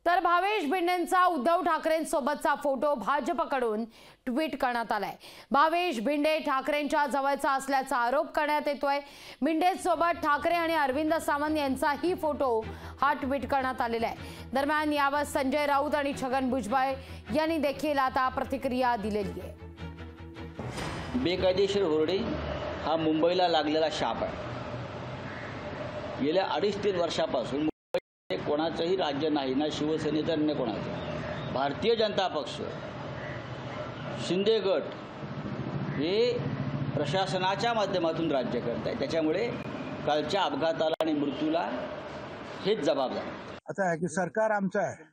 तर भावेश भिंडेंचा उद्धव ठाकरेंसोबतचा फोटो भाजपकडून ट्विट करण्यात आलाय। भावेश भिंडे ठाकरेंच्या जवळचा असल्याचा आरोप करण्यात येतोय। भिंडेंसोबत ठाकरे आणि अरविंद सावंत यांचाही फोटो हा ट्विट करण्यात आलेला आहे। दरम्यान यावर संजय राऊत आणि छगन भुजबळ यांनी देखील आता प्रतिक्रिया दिलेली आहे। बेकायदेशीर होरडे हा मुंबईला लागलेला शाप आहे। गेल्या 2.5-3 वर्षापासून कोणाचंही राज्य नाही, ना शिवसेनेचं ना कोणाचं। भारतीय जनता पक्ष, शिंदे गट हे प्रशासनाच्या माध्यमातून राज्य करत आहे। त्याच्यामुळे कालच्या अपघाताला आणि मृत्यूला हेच जबाबदार। आता आहे की सरकार आमचं आहे,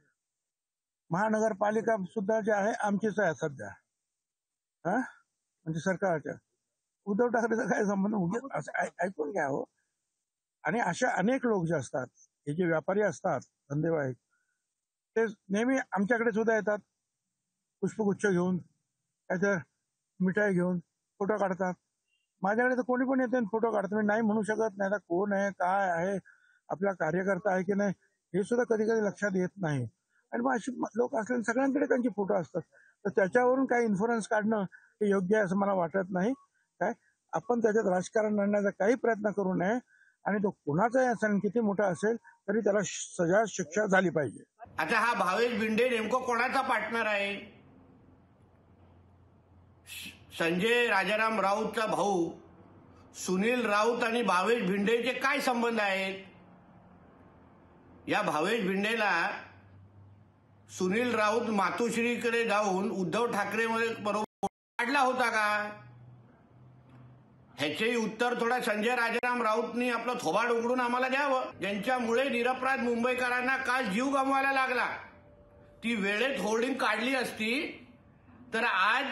महानगरपालिका सुद्धा जे आहे आमचीच आहे सध्या। म्हणजे सरकारच्या उद्धव ठाकरेचा काय संबंध ऐकून घ्या हो। आणि अशा अनेक लोक जे असतात, हे जे व्यापारी असतात धंदेवाईक, ते नेहमी आमच्याकडे सुद्धा येतात, पुष्पगुच्छ घेऊन, काहीतरी मिठाई घेऊन फोटो काढतात। माझ्याकडे तर कोणी पण येते फोटो काढतात, मी नाही म्हणू शकत नाही कोण आहे काय आहे, आपला कार्यकर्ता आहे की नाही हे सुद्धा कधी कधी लक्षात येत नाही। आणि मग अशी लोक असल्याने सगळ्यांकडे त्यांचे फोटो असतात, तर त्याच्यावरून काही इन्फ्लुअन्स काढणं हे योग्य आहे असं मला वाटत नाही। काय आपण त्याच्यात राजकारण आणण्याचा काही प्रयत्न करू नये, आणि तो कुणाचाही असेल किती मोठा असेल तरी त्याला सजा शिक्षा झाली पाहिजे। आता हा भावेश भिंडे नेमकं कोणाचा पार्टनर आहे? संजय राजाराम राऊतचा भाऊ सुनील राऊत आणि भावेश भिंडेचे काय संबंध आहेत? या भावेश भिंडेला सुनील राऊत मातोश्रीकडे जाऊन उद्धव ठाकरे बरोबर काढला होता का? ह्याचेही उत्तर थोडा संजय राजाराम राऊतनी आपलं थोबाड उघडून आम्हाला द्यावं। ज्यांच्यामुळे निरपराध मुंबईकरांना काल जीव गमवायला लागला, ती वेळेत होल्डिंग काढली असती तर आज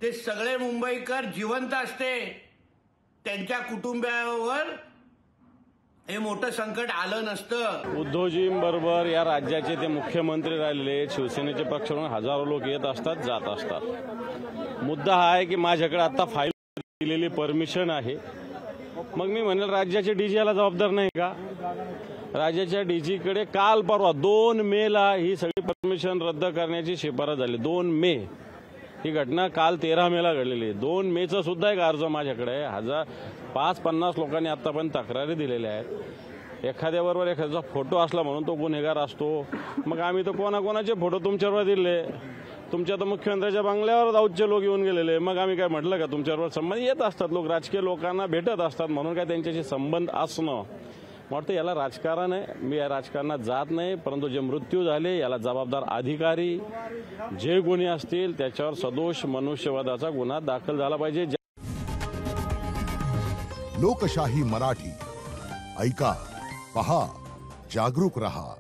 ते सगळे मुंबईकर जिवंत असते, त्यांच्या कुटुंबावर हे मोठं संकट आलं नसतं। उद्धवजींबरोबर या राज्याचे ते मुख्यमंत्री राहिलेले, शिवसेनेचे पक्षाकडून हजारो लोक येत असतात जात असतात। मुद्दा हा आहे की माझ्याकडे आता फाईल दिलेली परमिशन आहे, मग मी म्हणेल राज्याचे डीजी याला जबाबदार नाही का? राज्याच्या डीजीकडे काल परवा 2 मेला ही सगळी परमिशन रद्द करण्याची शिफारस झाली। 2 मे ही घटना काल 13 मेला घडलेली आहे। 2 मेचा सुद्धा एक अर्ज माझ्याकडे आहे। 50 लोकांनी आतापर्यंत तक्रारी दिलेल्या आहेत। एखाद्याबरोबर एखाद्याचा फोटो असला म्हणून तो गुन्हेगार असतो? मग आम्ही तर कोणाकोणाचे फोटो तुमच्याबरोबर दिले? तुमच्या तर मुख्यमंत्र्याच्या बंगल्यावर दाऊदचे लोक येऊन गेलेले, मग आम्ही काय म्हटलं का? तुमच्याबरोबर संबंध येत असतात, लोक राजकीय लोकांना भेटत असतात, म्हणून काय त्यांच्याशी संबंध असणं वाटतं याला राजकारण आहे। मी या राजकारणात जात नाही, परंतु जे मृत्यू झाले याला जबाबदार अधिकारी जे गुन्हे असतील त्याच्यावर सदोष मनुष्यवधाचा गुन्हा दाखल झाला पाहिजे। लोकशाही मराठी ऐका, पहा, जागरूक रहा।